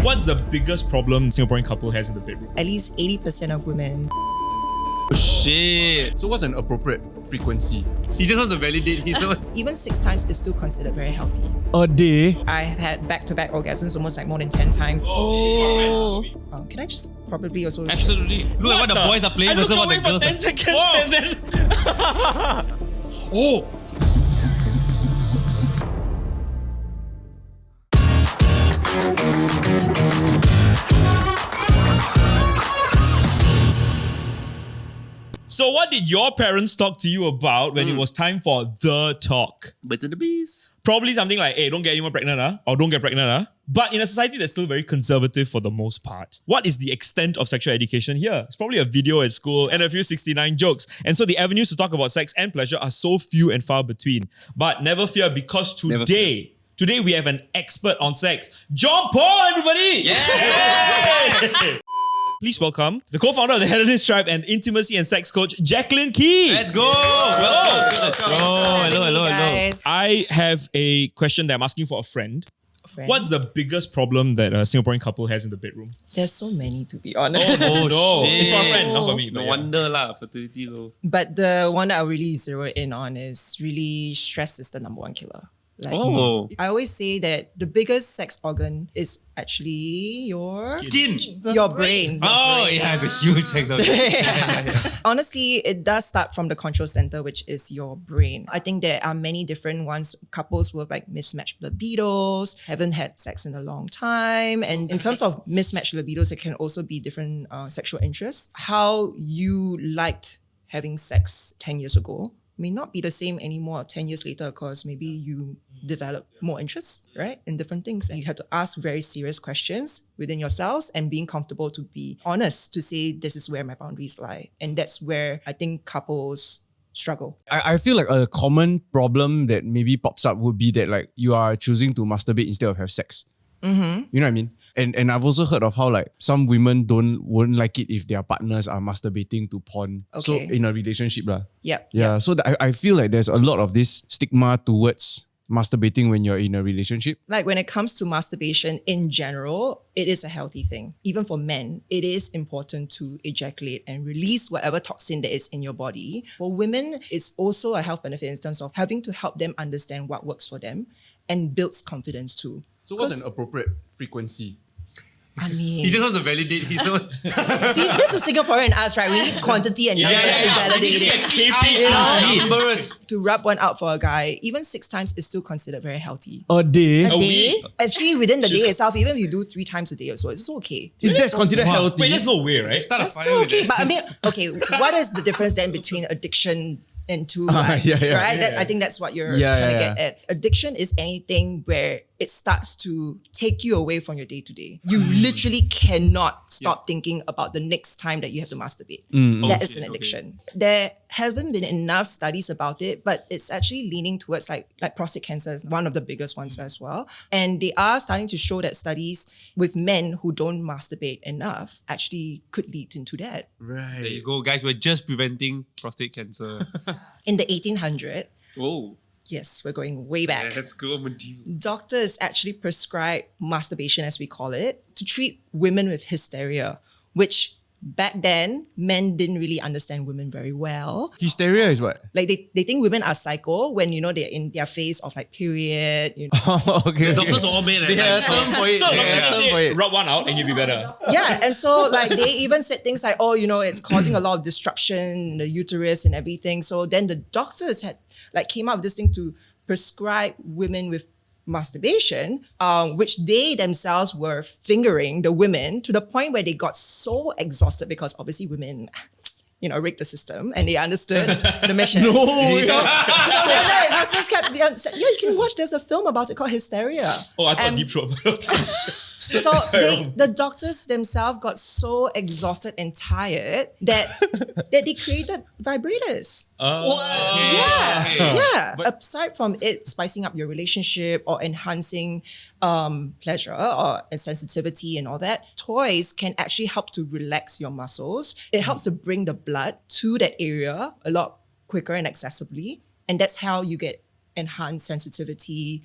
What's the biggest problem Singaporean couple has in the bedroom? At least 80% of women. Oh, shit. So what's an appropriate frequency? He just wants to validate his own. Even 6 times is still considered very healthy. A day? I have had back-to-back orgasms almost like more than 10 times. Oh. Can I just probably also... Absolutely. Look at what the boys are playing versus what the girls are. 10 seconds and then... oh! So what did your parents talk to you about when it was time for the talk? Birds and the bees. Probably something like, hey, don't get anyone pregnant, or don't get pregnant. But in a society that's still very conservative for the most part, what is the extent of sexual education here? It's probably a video at school and a few 69 jokes. And so the avenues to talk about sex and pleasure are so few and far between. But never fear, because today we have an expert on sex. John Paul, everybody! Yeah! Please welcome the co-founder of the Hedonist Tribe and intimacy and sex coach, Jacqueline Key. Let's go! Welcome. Hello. Guys. I have a question that I'm asking for a friend. What's the biggest problem that a Singaporean couple has in the bedroom? There's so many, to be honest. Oh no, shit. it's for a friend, not for me. No wonder lah, fertility low. But the one that I really zero in on is really stress is the number one killer. Like, I always say that the biggest sex organ is actually your Skin. your brain. Yeah, it's a huge sex organ. Honestly, it does start from the control center, which is your brain. I think there are many different ones. Couples with like mismatched libidos, haven't had sex in a long time. And in terms of mismatched libidos, it can also be different sexual interests. How you liked having sex 10 years ago may not be the same anymore 10 years later, because maybe you develop more interest, right, in different things. And you have to ask very serious questions within yourselves and being comfortable to be honest, to say this is where my boundaries lie. And that's where I think couples struggle. I feel like a common problem that maybe pops up would be that like you are choosing to masturbate instead of have sex. Mm-hmm. You know what I mean? And I've also heard of how like some women won't like it if their partners are masturbating to porn. Okay. So in a relationship Yep. Yeah. So I feel like there's a lot of this stigma towards masturbating when you're in a relationship. Like when it comes to masturbation in general, it is a healthy thing. Even for men, it is important to ejaculate and release whatever toxin that is in your body. For women, it's also a health benefit in terms of having to help them understand what works for them and builds confidence too. So what's an appropriate frequency? I mean, He just wants to validate his own. see, this is Singaporean us, right? We need quantity and numbers to validate it. Numbers. To rub one out for a guy, even 6 times is still considered very healthy. A day? A week? Actually, within the day itself, even if you do 3 times a day or so, it's okay. Is that considered healthy? Wait, there's no way, right? Start a That's fire still with okay. it. But I mean, okay, what is the difference then between addiction and two, Yeah. right? I think that's what you're trying to get at. Addiction is anything where it starts to take you away from your day-to-day. You literally cannot stop thinking about the next time that you have to masturbate. That is an addiction. There haven't been enough studies about it, but it's actually leaning towards like prostate cancer is one of the biggest ones as well. And they are starting to show that studies with men who don't masturbate enough actually could lead into that. There you go, guys. We're just preventing prostate cancer. In the 1800s, Oh, yes, we're going way back. let's go medieval. Doctors actually prescribe masturbation, as we call it, to treat women with hysteria, which back then, men didn't really understand women very well. Hysteria is what? Like they think women are psycho when, you know, they're in their phase of like period. You know. Okay. The doctors are all men. Yeah, term for it. So Yeah, term for it. rub one out and you'll be better. Yeah, and so like they even said things like, oh, you know, it's causing a lot of disruption in the uterus and everything. So then the doctors came up with this thing to prescribe women with masturbation, which they themselves were fingering the women to the point where they got so exhausted because obviously women, you know, rigged the system and they understood the mission. So when their husbands kept said, yeah, you can watch, there's a film about it called Hysteria. Oh, I thought deep throat. So the doctors themselves got so exhausted and tired that they created vibrators. Yeah. Aside from it spicing up your relationship or enhancing pleasure or sensitivity and all that, toys can actually help to relax your muscles. It helps to bring the blood to that area a lot quicker and accessibly. And that's how you get enhanced sensitivity,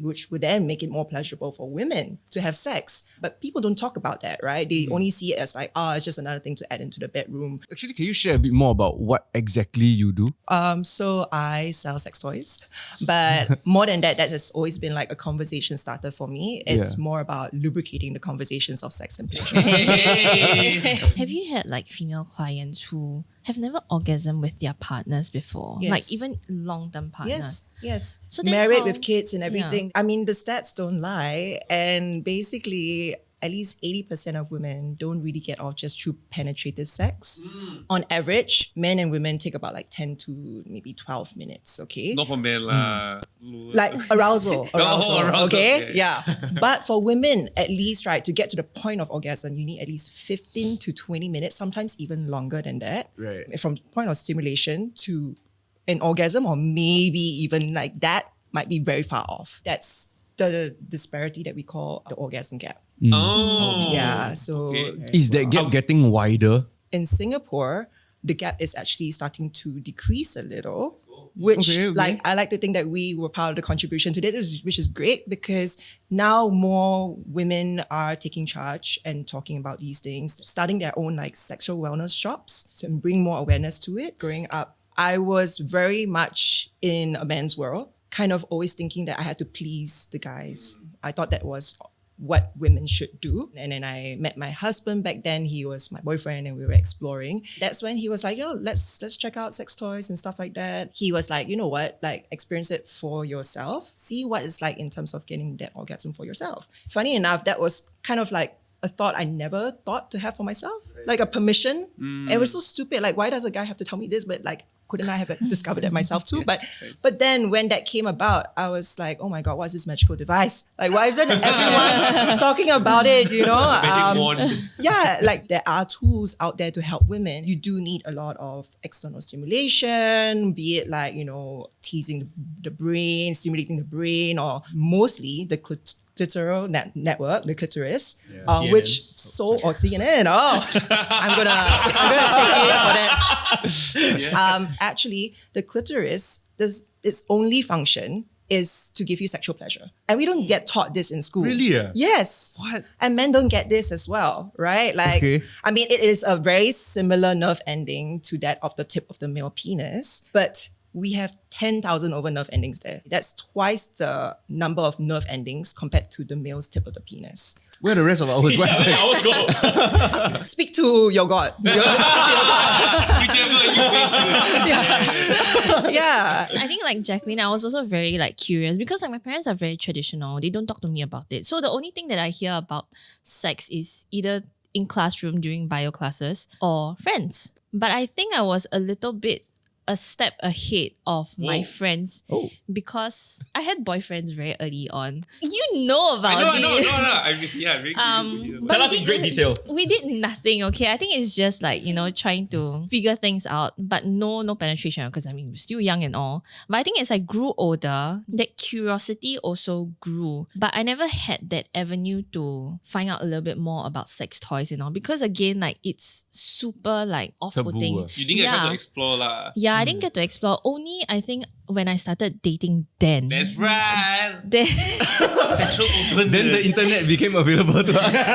which would then make it more pleasurable for women to have sex. But people don't talk about that, right? They only see it as like, it's just another thing to add into the bedroom. Actually, can you share a bit more about what exactly you do? So I sell sex toys, but more than that, that has always been like a conversation starter for me. It's more about lubricating the conversations of sex and pleasure. Have you had like female clients who have never orgasmed with their partners before? Yes. Like even long-term partners? Yes. So then married how- with kids and everything. I mean, the stats don't lie. And basically, at least 80% of women don't really get off just through penetrative sex. On average, men and women take about like 10 to maybe 12 minutes, okay? Not for men lah. Like arousal, arousal, okay? okay. Yeah. But for women, at least, right, to get to the point of orgasm, you need at least 15 to 20 minutes, sometimes even longer than that. Right. From the point of stimulation to an orgasm, or maybe even like that might be very far off. That's the disparity that we call the orgasm gap. Oh. Yeah. So Okay. Is that gap getting wider? in Singapore, the gap is actually starting to decrease a little, which Okay. like I like to think that we were part of the contribution to this, which is great because now more women are taking charge and talking about these things, starting their own like sexual wellness shops, so bring more awareness to it. Growing up, I was very much in a man's world, kind of always thinking that I had to please the guys. I thought that was what women should do. And then I met my husband back then. He was my boyfriend and we were exploring. That's when he was like, let's check out sex toys and stuff like that. He was like, you know what, like experience it for yourself. See what it's like in terms of getting that orgasm for yourself. Funny enough, that was kind of like a thought I never thought to have for myself. Like a permission. And it was so stupid. Like, why does a guy have to tell me this? But like, couldn't I have discovered it myself too? But then when that came about, I was like, oh my God, what's this magical device? Like, why isn't everyone talking about it, Magic wand. Yeah, like there are tools out there to help women. You do need a lot of external stimulation, be it like, teasing the brain, stimulating the brain, or mostly the clitoral network, the clitoris, which or CNN. I'm gonna take it for that. Actually, the clitoris, its only function is to give you sexual pleasure, and we don't get taught this in school. Really? Yeah? Yes. What? And men don't get this as well, right? Like, Okay. I mean, it is a very similar nerve ending to that of the tip of the male penis, but we have 10,000 over nerve endings there. That's twice the number of nerve endings compared to the male's tip of the penis. Where are the rest of ours? Yeah, where did ours go? Speak to your God. Whichever you think. Yeah. I think like Jacqueline, I was also very like curious because like my parents are very traditional. They don't talk to me about it. So the only thing that I hear about sex is either in classroom during bio classes or friends. But I think I was a little bit a step ahead of my friends because I had boyfriends very early on. You know about I it. know. I'm very curious to hear. But Tell we us in did- great detail. We did nothing, okay? I think it's just like, trying to figure things out, but no penetration because I mean, we're still young and all. But I think as I grew older, that curiosity also grew. But I never had that avenue to find out a little bit more about sex toys and all because again, like it's super like off-putting. Taboo, You didn't get to explore lah. Yeah, I didn't get to explore. Only I think when I started dating Dan. That's right. Then Sexual openness. Then the internet became available to us.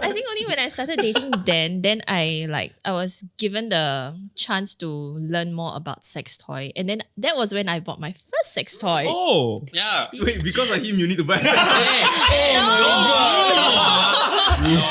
I think only when I started dating Dan, then I was given the chance to learn more about sex toy. And then that was when I bought my first sex toy. Oh. Yeah. Wait, because of him, you need to buy sex.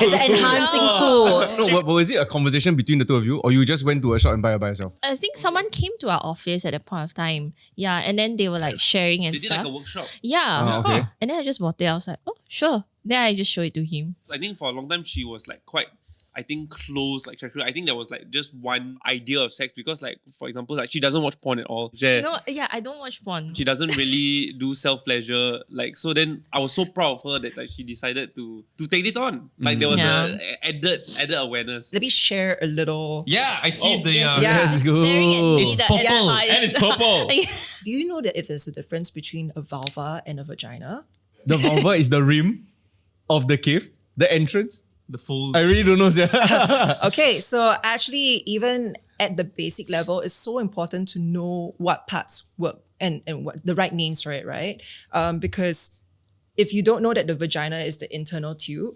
It's an enhancing tool. No, but was it a conversation between the two of you, or you just went to a shop and buy it by yourself? I think someone came to our office at that point of time. Yeah, and then they were like sharing and They did stuff. like a workshop. Yeah. okay. And then I just bought it. I was like, oh, sure. Then I just showed it to him. I think for a long time she was like quite, I think close, like sexual. I think there was like just one idea of sex because like, for example, like she doesn't watch porn at all. No, yeah, I don't watch porn. She doesn't really do self-pleasure. Like, so then I was so proud of her that like she decided to take this on. Like there was Yeah. a added awareness. Let me share a little. Yeah, I see the Yeah. Let's go. Staring at me, the purple. eyes. And it's purple. Do you know that if there's a difference between a vulva and a vagina? The vulva is the rim of the cave, the entrance. the full. I really don't know. Sia. Okay, so actually, even at the basic level, it's so important to know what parts work and what the right names for it, right? Because if you don't know that the vagina is the internal tube,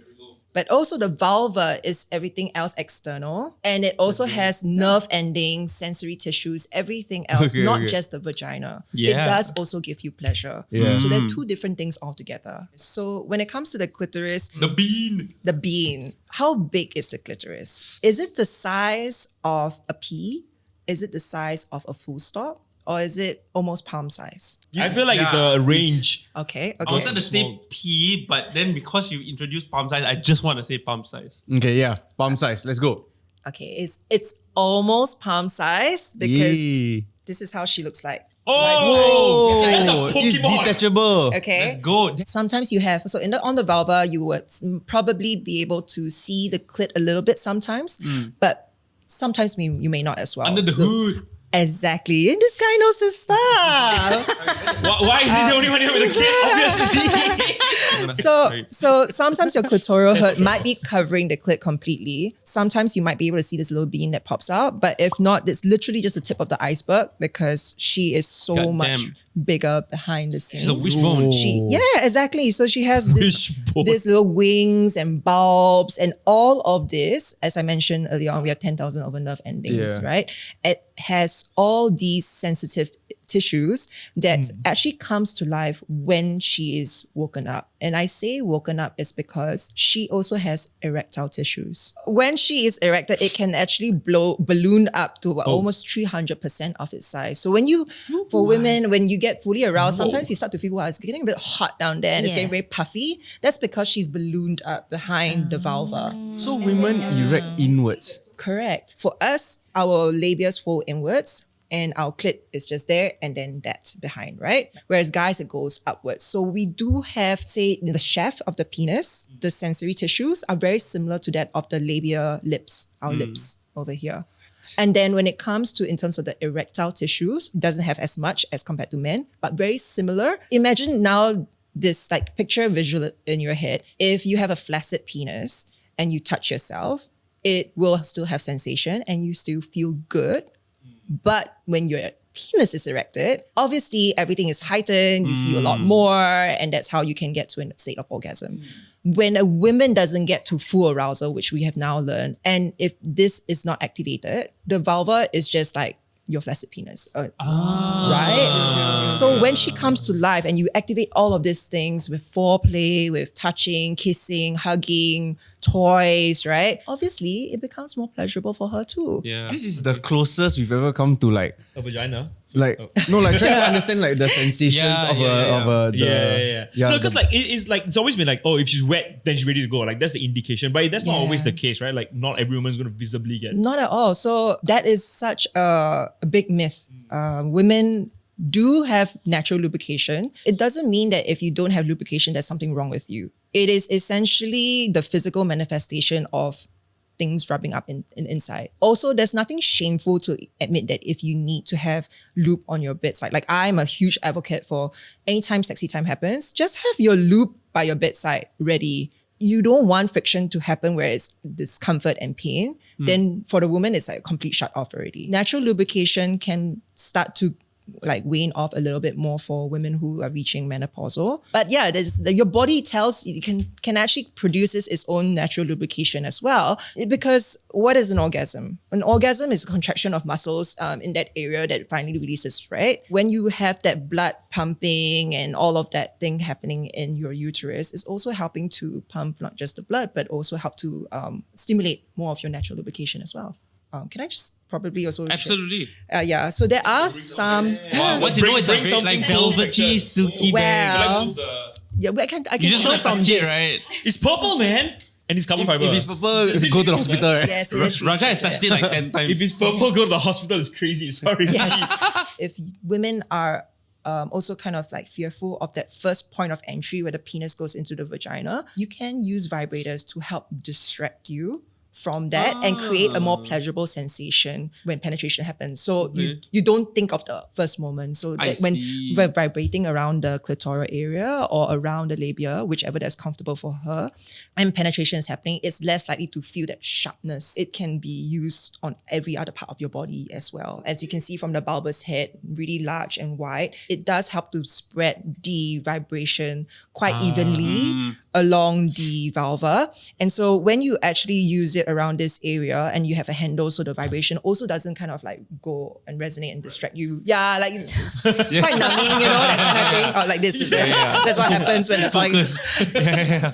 but also the vulva is everything else external. And it also has nerve endings, sensory tissues, everything else, not just the vagina. It does also give you pleasure. Yeah. So they're two different things altogether. So when it comes to the clitoris, The bean. how big is the clitoris? Is it the size of a pea? Is it the size of a full stop? Or is it almost palm size? I feel like it's a range. Okay. I wanted to say P, but then because you introduced palm size, I just want to say palm size. Okay, yeah. Palm size. Let's go. Okay, it's almost palm size because Yay. this is how she looks like. Oh, Life size. that's a It's Pokemon. detachable. Okay. Let's go. Sometimes you have, so on the vulva, you would probably be able to see the clit a little bit sometimes, but sometimes you may not as well. Under the So- hood. Exactly. And this guy knows his stuff. Why is he the only one here with a kid? Obviously. So sometimes your clitoral hood might be covering the clit completely. Sometimes you might be able to see this little bean that pops out, but if not, it's literally just the tip of the iceberg because she is so God much damn. bigger behind the scenes. It's a wishbone. Yeah, exactly. So she has this, Wishbone. this little wings and bulbs and all of this, as I mentioned earlier on, we have 10,000 over nerve endings, Yeah. right? It has all these sensitive tissues that actually comes to life when she is woken up. And I say woken up is because she also has erectile tissues. When she is erected, it can actually balloon up to almost 300% of its size. So for women, when you get fully aroused, sometimes you start to feel, wow, it's getting a bit hot down there and it's getting very puffy. That's because she's ballooned up behind the vulva. So women erect inwards. Correct. For us, our labias fold inwards and our clit is just there and then that's behind, right? Whereas guys, it goes upwards. So we do have, say, the shaft of the penis, the sensory tissues are very similar to that of the labia lips, our lips over here. And then when it comes to in terms of the erectile tissues, it doesn't have as much as compared to men, but very similar. Imagine now this like picture visual in your head. If you have a flaccid penis and you touch yourself, it will still have sensation and you still feel good. But when your penis is erected, obviously everything is heightened, you feel a lot more, and that's how you can get to a state of orgasm. When a woman doesn't get to full arousal, which we have now learned, and if this is not activated, the vulva is just like your flaccid penis, right? So when she comes to life and you activate all of these things with foreplay, with touching, kissing, hugging, toys, right? Obviously, it becomes more pleasurable for her too. Yeah. This is the closest we've ever come to like A vagina. trying to understand like the sensations Yeah, of yeah, a Yeah. No, because the- like it's like it's always been like, oh, if she's wet, then she's ready to go. Like that's the indication, but that's not always the case, right? Like not every woman's gonna visibly get. Not at all. So that is such a big myth. Women do have natural lubrication. It doesn't mean that if you don't have lubrication, there's something wrong with you. It is essentially the physical manifestation of things rubbing up inside. Also, there's nothing shameful to admit that if you need to have lube on your bedside. Like I'm a huge advocate for anytime sexy time happens, just have your lube by your bedside ready. You don't want friction to happen where it's discomfort and pain. Then for the woman, it's like a complete shut off already. Natural lubrication can start to like wane off a little bit more for women who are reaching menopausal. But yeah, your body tells you can actually produces its own natural lubrication as well. Because what is an orgasm? An orgasm is a contraction of muscles in that area that finally releases, right? When you have that blood pumping and all of that thing happening in your uterus, it's also helping to pump not just the blood, but also help to stimulate more of your natural lubrication as well. Can I just probably also share? Absolutely. Yeah, so there are some. Wow, once you know it's a Bring very something like cool, velvety, silky bag. Well, yeah, I can You just show want to from touch it, this. right? It's purple, man, and it's carbon fiber. if it's purple, go to the hospital, right? Yes, it is. Raja has touched it like 10 times. If it's purple, go to the hospital. It's crazy. Sorry. Yes. If women are also kind of like fearful of that first point of entry where the penis goes into the vagina, you can use vibrators to help distract you from that and create a more pleasurable sensation when penetration happens. So you don't think of the first moment. So I that when see. we're vibrating around the clitoral area or around the labia, whichever that's comfortable for her, and penetration is happening, it's less likely to feel that sharpness. It can be used on every other part of your body as well. As you can see from the bulbous head, really large and wide, it does help to spread the vibration quite evenly along the vulva. And so when you actually use it around this area and you have a handle, so the vibration also doesn't kind of like go and resonate and distract you. Yeah, like it's quite numbing, you know, that kind of thing. Or like this is it. That's what happens when the toy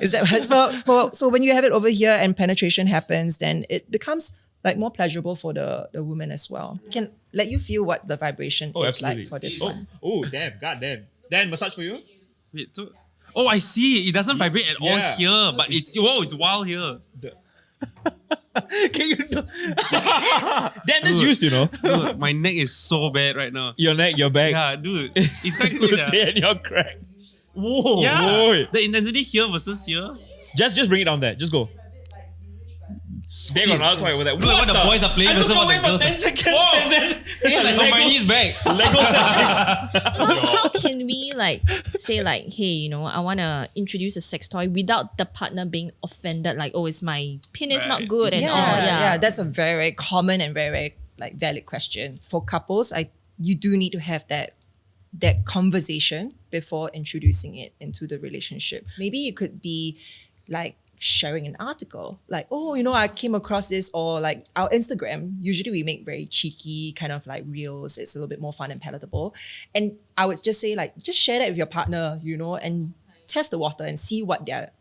is that so when you have it over here and penetration happens, then it becomes like more pleasurable for the woman as well. Can let you feel what the vibration is like for this one. Oh, damn. God damn. Dan, massage for you? Wait, so, oh, I see. It doesn't vibrate at all Yeah. here, but it's wild here. Can you do? Dan, that's used, you know. Dude, my neck is so bad right now. Your neck, your back. Yeah, dude, it's quite cool. See, and your crack. Whoa. Yeah, Whoa. the intensity here versus here. Just bring it down there. Just go. They got another toy over there. Look at what the boys are playing I versus look what the away for girls 10 are. seconds Whoa. and then It's like Legos- Hermione's back. Lego set. How can we like say like, hey, you know, I want to introduce a sex toy without the partner being offended, like, oh, is my penis not Right. good and all? Yeah, that's a very, very common and very, very like valid question. For couples, you do need to have that conversation before introducing it into the relationship. Maybe it could be like sharing an article, like, oh, you know, I came across this, or like our Instagram, usually we make very cheeky kind of like reels. It's a little bit more fun and palatable. And I would just say like, just share that with your partner, you know, and test the water and see what their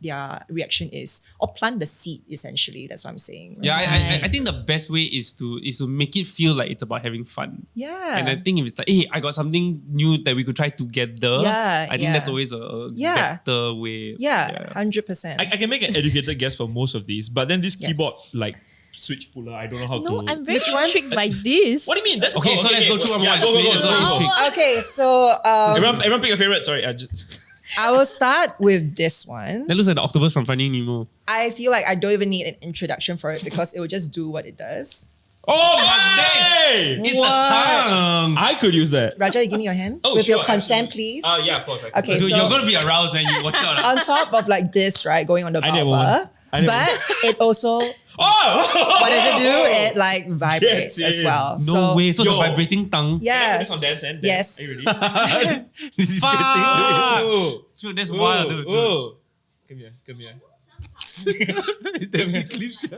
reaction is, or plant the seed essentially. That's what I'm saying. right? Yeah, I think the best way is to make it feel like it's about having fun. Yeah. And I think if it's like, hey, I got something new that we could try together. Yeah, I think yeah. that's always a Yeah. better way. Yeah, 100%. I can make an educated guess for most of these, but then this Yes. keyboard like switch puller, I don't know how No, to. I'm very Which one? intrigued by this. What do you mean? That's Okay, so let's go through one more. Yeah, go. Let's go. Okay, so Everyone pick a favorite. Sorry, I will start with this one. That looks like the octopus from Finding Nemo. I feel like I don't even need an introduction for it because it will just do what it does. Oh my Hey! It's a tongue. I could use that. Raja, you give me your hand? Oh, with sure, your consent, absolutely. please. Yeah, of course. Okay, Dude, so you're gonna be aroused when you watch out. on top of like this, right, going on the I need a vulva, moment. I need a but it also, Oh! what does it do? It like vibrates Gets as in. well. No way. So it's a Yo. vibrating tongue. Can I put Yes. this on Dan's end? Yes. Are you ready? This is Fuck. Ooh. Dude, that's wild, dude. Ooh. Come here. It's definitely cliche.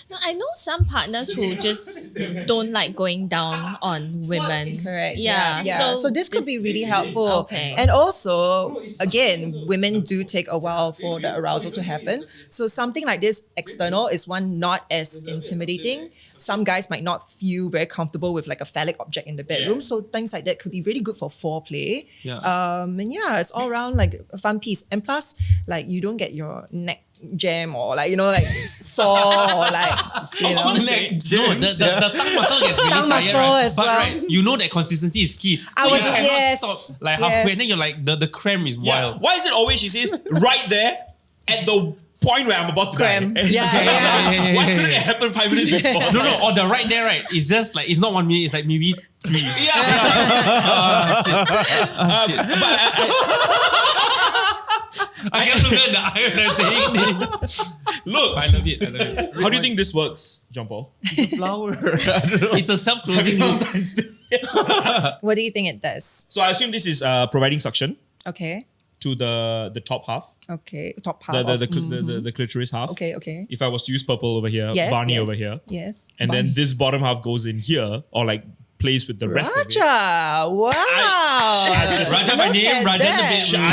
No, I know some partners who just don't like going down on women. Correct. Yeah. So this could be really helpful. Okay. And also, again, women do take a while for the arousal to happen. So something like this external is one not as intimidating. Some guys might not feel very comfortable with like a phallic object in the bedroom. Yeah. So things like that could be really good for foreplay. Yeah. And yeah, it's all around like a fun piece. And plus, like you don't get your neck jam or like, you know, like sore or like, you know. Neck no, the tongue muscle gets really Tongue tired, muscle right? as But well. right, you know that consistency is key. So I was- you cannot yes, stop like halfway, yes. and then you're like the cramp is Yeah. wild. Why is it always she says right there at the point where I'm about to Cramp. die? Yeah. Why couldn't it happen 5 minutes before? No, or the right there, right? It's just like it's not 1 minute. It's like maybe 3. I can't look at the iron I'm saying this. Look, I love it. how do you think this works, John Paul? Flower. It's a self-closing loop. What do you think it does? So I assume this is providing suction Okay. to the top half, Okay. Top half. the clitoris half. Okay. If I was to use purple over here, Yes. Barney yes, over here, Yes. and then this bottom half goes in here, or like plays with the rest of it. Raja, wow. I just- Raja by Look name, at Raja in the that.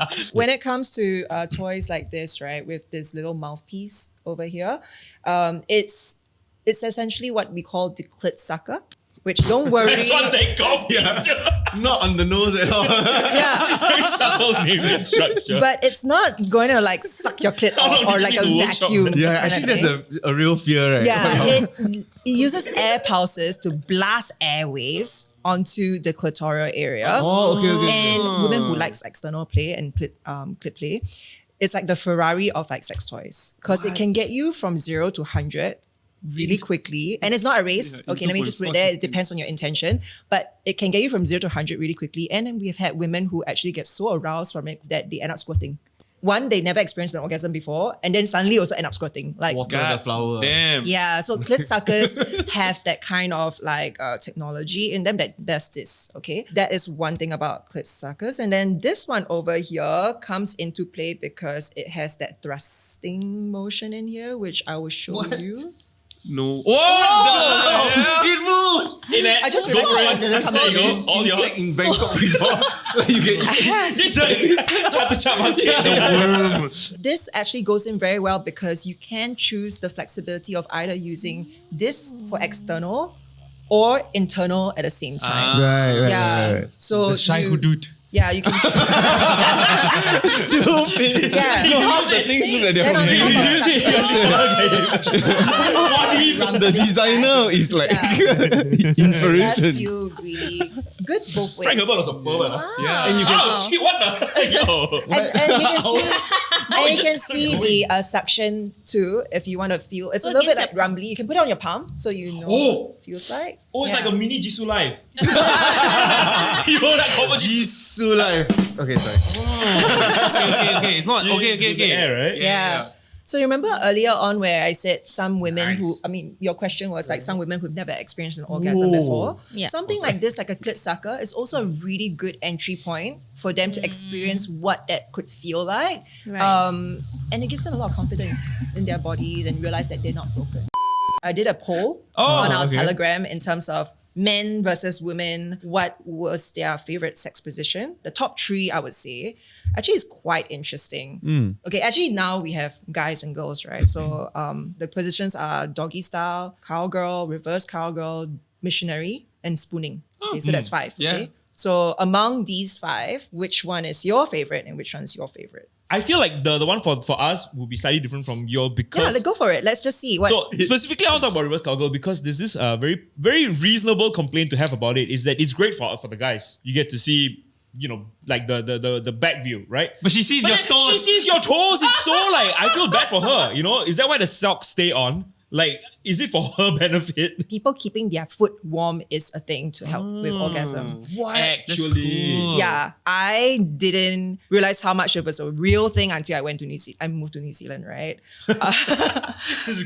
bedroom. When it comes to toys like this, right, with this little mouthpiece over here, it's essentially what we call the clit sucker. Which don't worry. That's what they call it. Not on the nose at all. Yeah, Very subtle naming structure. but it's not going to like suck your clit off no, or you like need a to workshop vacuum. that. Yeah, kind of actually that's thing. a real fear, right? Yeah, it uses air pulses to blast air waves onto the clitoral area. Oh, okay. And women who likes external play and clit play, it's like the Ferrari of like sex toys because it can get you from 0 to 100 really quickly. And it's not a race. Yeah, Okay, let me just put it there. It depends on your intention. But it can get you from 0 to 100 really quickly. And then we've had women who actually get so aroused from it that they end up squirting. One, they never experienced an orgasm before. And then suddenly also end up squirting. Like, Water the flower. Damn. yeah, so clit suckers have that kind of like technology in them that does this, okay? That is one thing about clit suckers. And then this one over here comes into play because it has that thrusting motion in here, which I will show you. No. What? It moves! I just Go for realized it. it doesn't come There you out. go. All yours. In Bangkok before. Like you get This chop market. This actually goes in very well because you can choose the flexibility of either using this for external or internal at the same time. Right. Yeah. So Shy you, Hudud. yeah, you can. Stupid. Yeah. No, half the things look like they're Then from on top of The designer is like does inspiration. feel really good both ways. Frank Herbert was a pervert. Yeah. And you can cheat. What the? Yo. And you can see, and you can just see the suction too. If you want to feel, it's a little bit like rumbly. You can put it on your palm so you know what it feels like. Oh, it's Yeah. like a mini Jisoo live. You know that cover Jisoo life. Okay, sorry. Okay. It's not. Okay. the air, right? Yeah. So you remember earlier on where I said some women who, Nice. I mean, your question was like some women who've never experienced an orgasm before. Yeah. Something like this, like a clit sucker, is also a really good entry point for them to experience what that could feel like. Right. And it gives them a lot of confidence in their body and realize that they're not broken. I did a poll Oh, on our okay. Telegram in terms of men versus women, what was their favorite sex position? The top 3, I would say, actually is quite interesting. Okay, actually now we have guys and girls, right? So the positions are doggy style, cowgirl, reverse cowgirl, missionary, and spooning. Okay, so that's 5. Yeah. Okay. So among these 5, which one is your favorite and which one is your favorite? I feel like the one for us will be slightly different from your because. Yeah, let's go for it. Let's just see what. So specifically, I want to talk about reverse cowgirl because there's this very very reasonable complaint to have about it is that it's great for the guys. You get to see, you know, like the back view, right? But she sees But your then toes. she sees your toes. It's so like I feel bad for her. You know, is that why the socks stay on? Like, is it for her benefit? people keeping their foot warm is a thing to help with orgasm. What That's actually? cool. Yeah, I didn't realize how much it was a real thing until I went to New Zealand. I moved to New Zealand, right?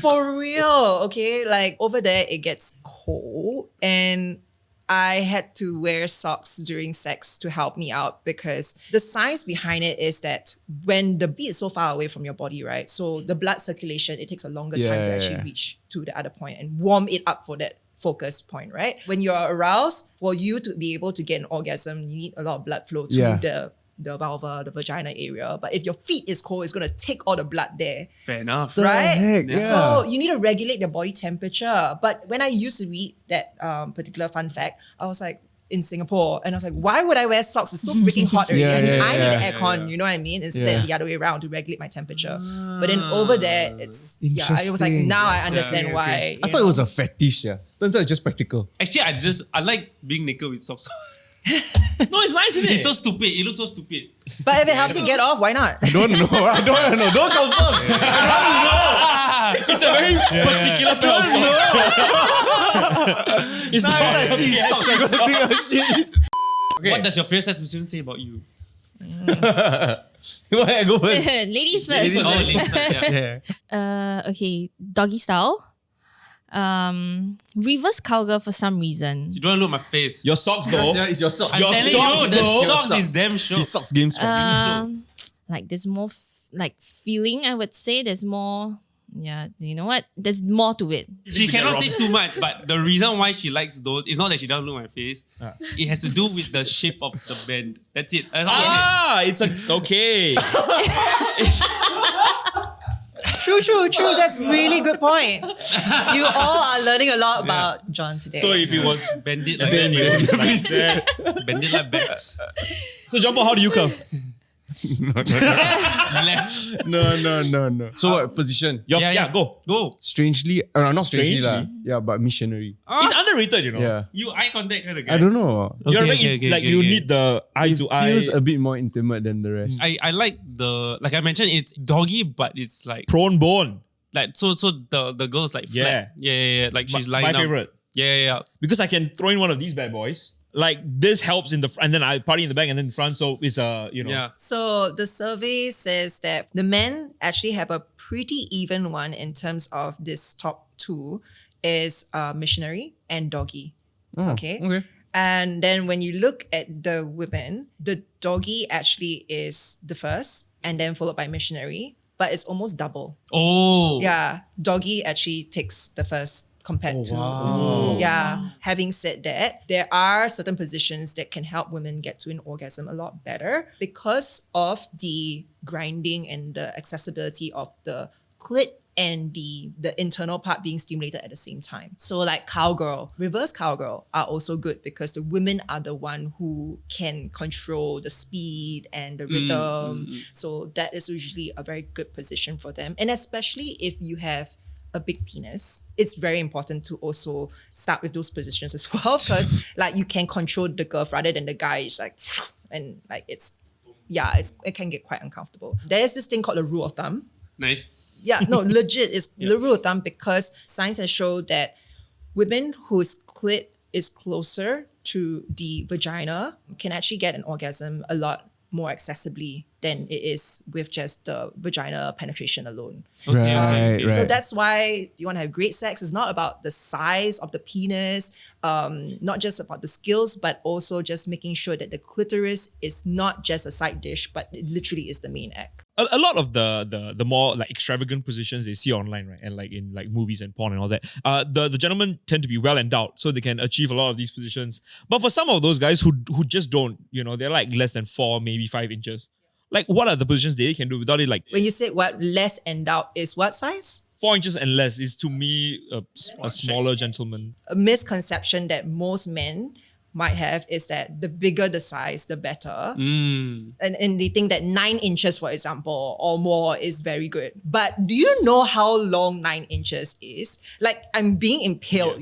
For real, okay? Like over there, it gets cold and I had to wear socks during sex to help me out because the science behind it is that when the beat is so far away from your body, right? So the blood circulation, it takes a longer time to actually reach to the other point and warm it up for that focus point, right? When you're aroused, for you to be able to get an orgasm, you need a lot of blood flow to the vulva, the vagina area. But if your feet is cold, it's going to take all the blood there. Fair enough. Right? heck? Yeah. So you need to regulate your body temperature. But when I used to read that particular fun fact, I was like, in Singapore, and I was like, why would I wear socks? It's so freaking hot already. I need the aircon, you know what I mean? Instead, the other way around to regulate my temperature. But then over there, it's, I was like, Interesting. now I understand okay, why. I thought it was a fetish, yeah. Turns out it's just practical. Actually, I like being naked with socks. No, it's nice, isn't it? It's so stupid. It looks so stupid. But if it helps you get off, why not? I don't know. I don't know. Don't confirm. It's a very particular pair of socks. It's Every time I not- see socks, I gotta think of shit. Okay. What does your favorite sex position say about you? Why I go first? Ladies first. Ladies Oh, first. ladies first, yeah. Okay, doggy style. Reverse cowgirl for some reason. You don't look at my face. Your socks though. Yeah, it's your socks. I'm Your telling socks, you, the though. socks Your is damn sure. His socks game strong. Like there's more like feeling. I would say there's more. Yeah, you know what? There's more to it. She cannot say too much, but the reason why she likes those is not that she doesn't look at my face. It has to do with the shape of the band. That's it. That's all it is. It's a okay. True. That's really good point. You all are learning a lot about John today. So if it was Bend it like then you that. like that. Bend it like backs. So Jumbo, how do you curve? Left. No. So what position? Go. Go. Strangely, not strangely lah. Strangely? Yeah, but missionary. It's underrated, you know. Yeah. You eye contact kind of guy. I don't know. You're very you okay. need the eye It to eye. feels a bit more intimate than the rest. I like like I mentioned, it's doggy, but it's like Prawn bone. so the girl's like flat. Yeah. Like she's lying My down. favorite. Yeah. Because I can throw in one of these bad boys. Like this helps in the front, and then I party in the back and then in front. So it's Yeah. So the survey says that the men actually have a pretty even one in terms of this top two is missionary and doggy. Okay. And then when you look at the women, the doggy actually is the first and then followed by missionary, but it's almost double. Oh. Yeah, doggy actually takes the first compared to. Yeah. Having said that, there are certain positions that can help women get to an orgasm a lot better because of the grinding and the accessibility of the clit and the internal part being stimulated at the same time. So like cowgirl, reverse cowgirl are also good because the women are the one who can control the speed and the rhythm. So that is usually a very good position for them. And especially if you have a big penis, it's very important to also start with those positions as well because like you can control the girl rather than the guy is like, and like it can get quite uncomfortable. There's this thing called the rule of thumb. Nice. Yeah, no, legit is the rule of thumb because science has shown that women whose clit is closer to the vagina can actually get an orgasm a lot more accessibly than it is with just the vagina penetration alone. Right. So that's why you want to have great sex. It's not about the size of the penis, not just about the skills, but also just making sure that the clitoris is not just a side dish, but it literally is the main act. A lot of the more like extravagant positions they see online, right, and like in like movies and porn and all that, the gentlemen tend to be well endowed, so they can achieve a lot of these positions. But for some of those guys who just don't, they're like less than 4, maybe 5 inches. Like, what are the positions they can do without it? Like, when you say what less endowed is what size? 4 inches and less is to me a smaller gentleman. A misconception that most men might have is that the bigger the size, the better. And they think that 9 inches, for example, or more is very good. But do you know how long 9 inches is? Like, I'm being impaled,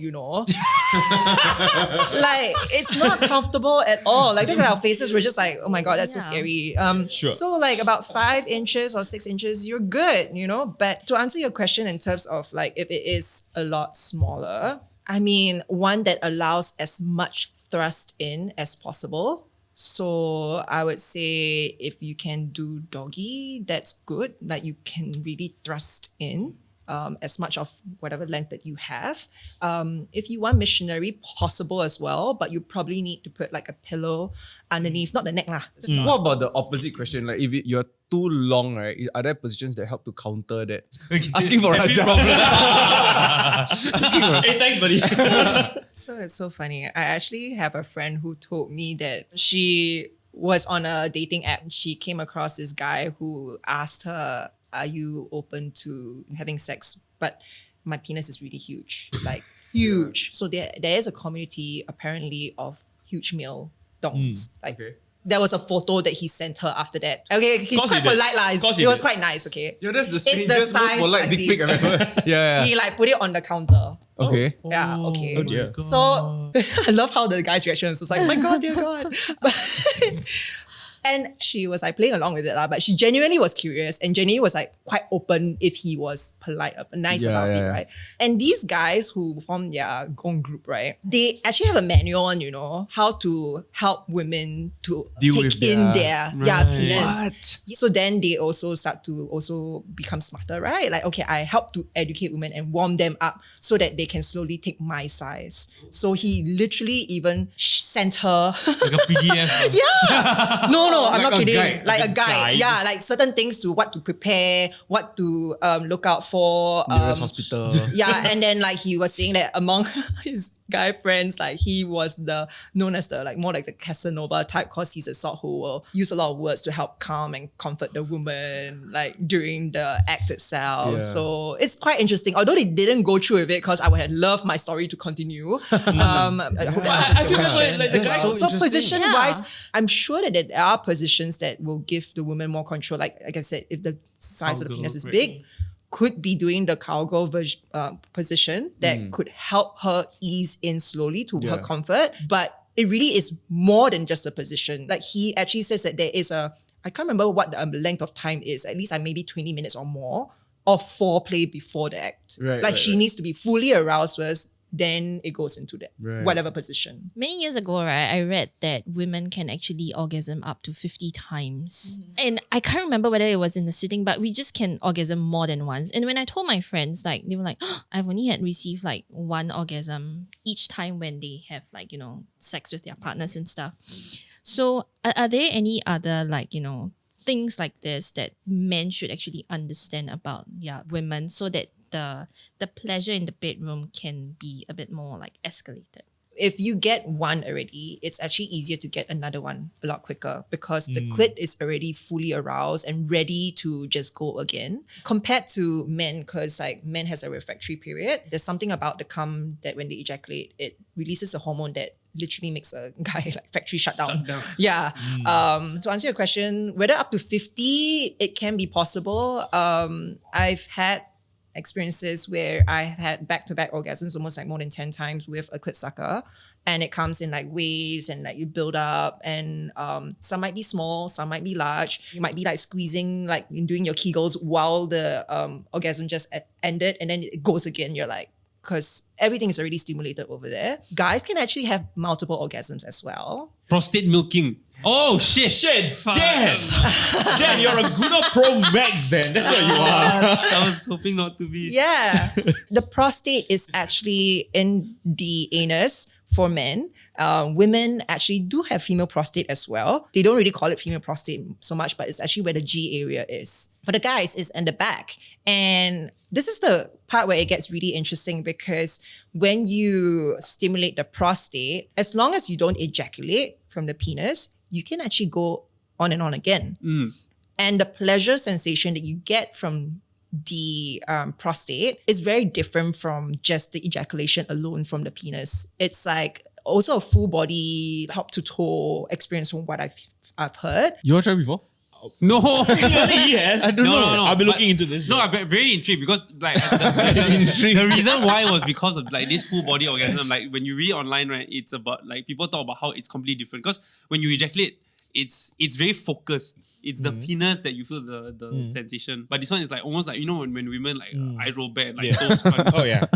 Like, it's not comfortable at all. Like, look at our faces. We're just like, oh my God, that's so scary. Sure. So like about 5 inches or 6 inches, you're good, But to answer your question in terms of like, if it is a lot smaller, I mean, one that allows as much thrust in as possible. So I would say if you can do doggy, that's good. Like you can really thrust in as much of whatever length that you have. If you want missionary, possible as well, but you probably need to put like a pillow underneath, not the neck lah. What about the opposite question? Like if you're too long, right? Are there positions that help to counter that? Asking for a job. Hey, thanks, buddy. So it's so funny. I actually have a friend who told me that she was on a dating app. She came across this guy who asked her, are you open to having sex? But my penis is really huge, like huge. So there is a community apparently of huge male dongs. There was a photo that he sent her after that. Okay, he's quite polite lah. It was quite nice, okay? Yeah, that's the It's the strangest, most size polite like dick pic this. I've ever. Yeah. He like put it on the counter. Okay. Yeah, okay. Oh dear. So I love how the guy's reaction was like, my God, dear God. And she was like playing along with it, but she genuinely was curious and genuinely was like quite open if he was polite, nice about it, right? And these guys who form their own group, right? They actually have a manual on, how to help women to Deal take with in their- their penis. What? So then they also start to also become smarter, right? Like, okay, I help to educate women and warm them up so that they can slowly take my size. So he literally even sent her Like a PDF. yeah. No, I'm Like not a kidding. guide. Like a Like a guide. guide. Yeah, like certain things to what to prepare, what to look out for. Nearest hospital. Yeah, and then like he was saying that among his guy friends, like he was known as the more like the Casanova type, because he's a sort who will use a lot of words to help calm and comfort the woman like during the act itself. Yeah. So it's quite interesting. Although they didn't go through with it, because I would have loved my story to continue. I hope that answers your question. like the guy- so So interesting. position-wise, I'm sure that there are positions that will give the woman more control. Like I said, if the size of the Cowgirl, penis is right. big, could be doing the cowgirl position that could help her ease in slowly to her comfort. But it really is more than just a position. Like he actually says that there is I can't remember what the length of time is, at least maybe 20 minutes or more of foreplay before the act. Right, she needs to be fully aroused first, then it goes into that Right. whatever position. Many years ago, right, I read that women can actually orgasm up to 50 times. And I can't remember whether it was in the sitting, but we just can orgasm more than once. And when I told my friends, like, they were like, oh, I've only had received like one orgasm each time when they have like, sex with their partners and stuff. So are there any other like, things like this that men should actually understand about women, so that the pleasure in the bedroom can be a bit more like escalated? If you get one already, it's actually easier to get another one a lot quicker, because the clit is already fully aroused and ready to just go again. Compared to men, because like men has a refractory period, there's something about the cum that when they ejaculate, it releases a hormone that literally makes a guy like factory shut down. Yeah. To answer your question, whether up to 50, it can be possible. I've had experiences where I have had back-to-back orgasms, almost like more than 10 times with a clit sucker, and it comes in like waves and like you build up, and some might be small, some might be large. You might be like squeezing, like doing your Kegels while the orgasm just ended, and then it goes again. You're like, because everything is already stimulated over there. Guys can actually have multiple orgasms as well. Prostate milking. Oh shit! Shit, Dan! Dan, you're a Guna Pro Max then. That's what you are. I was hoping not to be. Yeah. The prostate is actually in the anus for men. Women actually do have female prostate as well. They don't really call it female prostate so much, but it's actually where the G area is. For the guys, it's in the back. And this is the part where it gets really interesting, because when you stimulate the prostate, as long as you don't ejaculate from the penis, you can actually go on and on again. And the pleasure sensation that you get from the prostate is very different from just the ejaculation alone from the penis. It's like also a full body, top to toe experience from what I've heard. You ever tried before? No. Yes. I don't No, know. no, no. I'll be But- looking into this. No, I'm very intrigued, because like the reason why was because of like this full body orgasm. Like when you read online, right, it's about like people talk about how it's completely different. Because when you ejaculate, it's very focused. It's the penis that you feel the sensation. But this one is like almost like, when women like eye roll back, like toes front. Oh yeah.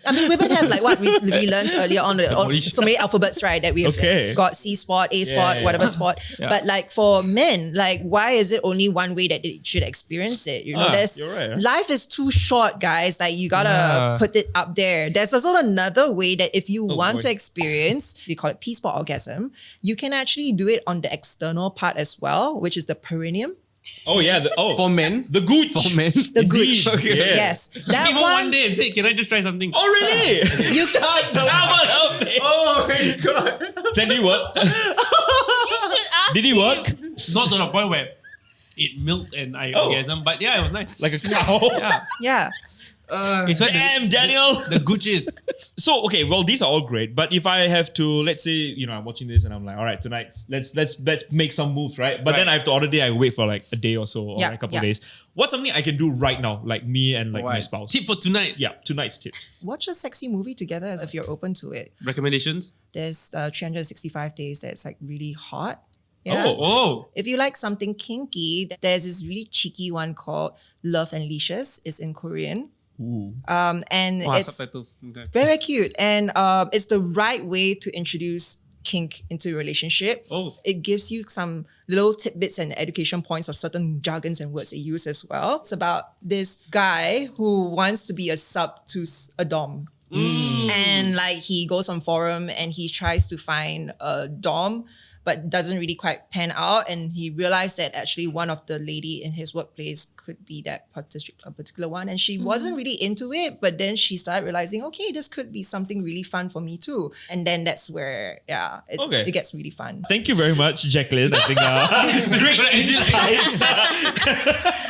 I mean, women have like what we learned earlier on, body so many alphabets, right? That we have got C spot, A spot, yeah. whatever spot. But like for men, like why is it only one way that they should experience it? There's you're right. life is too short, guys. Like you gotta put it up there. There's also another way that if you want to experience, we call it P spot orgasm, you can actually do it on the external part as well, which is the perineum. Oh yeah. For men? The gooch. For men? The Indeed. gooch. Okay. Yeah. Yes. She That came home one day and said, "Can I just try something?" Oh really? you Oh my god. Then did it work? You should ask Did it work? Not to the point where it milked and I orgasm, but yeah, it was nice. Like a cow? Yeah. yeah. It's where Damn, Daniel. the gooch is. So okay, well these are all great, but if I have to, let's say, I'm watching this and I'm like, all right, tonight let's make some moves, right? But then I have to order day. I wait for like a day or so, or a couple of days. What's something I can do right now, like me and like my spouse? Tip for tonight. Yeah, tonight's tip. Watch a sexy movie together if you're open to it. Recommendations? There's 365 days that's like really hot. Yeah. Oh. If you like something kinky, there's this really cheeky one called Love and Leashes. It's in Korean. And Wow, it's subtitles. Okay. very cute. And it's the right way to introduce kink into a relationship. Oh. It gives you some little tidbits and education points of certain jargons and words they use as well. It's about this guy who wants to be a sub to a dom. And like he goes on forum and he tries to find a dom but doesn't really quite pan out. And he realized that actually one of the lady in his workplace could be that particular one. And she wasn't really into it, but then she started realizing, okay, this could be something really fun for me too. And then that's where, it gets really fun. Thank you very much, Jacqueline. I think great insights.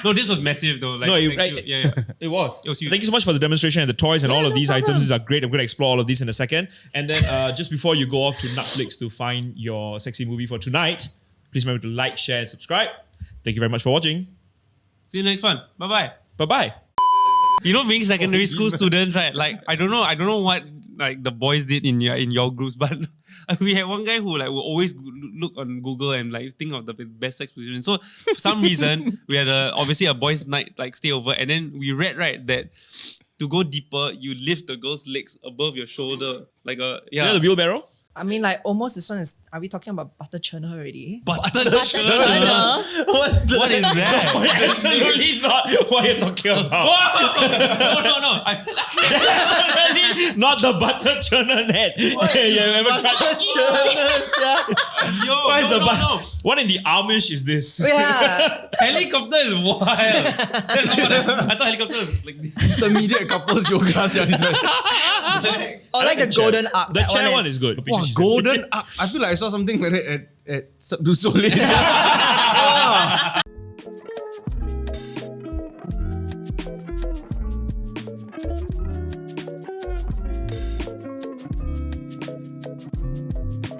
No, this was massive though. Like, No, yeah. It was. It was huge. Thank you so much for the demonstration and the toys and all of no these problem. items. These are great. I'm going to explore all of these in a second. And then just before you go off to Netflix to find your sexy movie for tonight, please remember to like, share, and subscribe. Thank you very much for watching. See you next one. Bye-bye. Bye-bye. You know, being secondary school students, right? Like, I don't know what like the boys did in your groups, but we had one guy who like would always look on Google and like think of the best sex position. So for some reason, we had obviously a boys' night like stay over, and then we read that to go deeper, you lift the girl's legs above your shoulder, like a You know the wheelbarrow? I mean, like almost this one is, are we talking about butter churner already? butter Churner. What is that? Absolutely not what you're talking about. No. Definitely not the butter churner net. You ever tried? Yo, What is the no. What in the Amish is this? Yeah. Helicopter is wild. That's not what I thought helicopter was like Intermediate couples yoga. This one. Or like the golden arc. The that chair one is good. Wow, golden up. I feel like I saw something like that at Cirque du Soleil. Wow.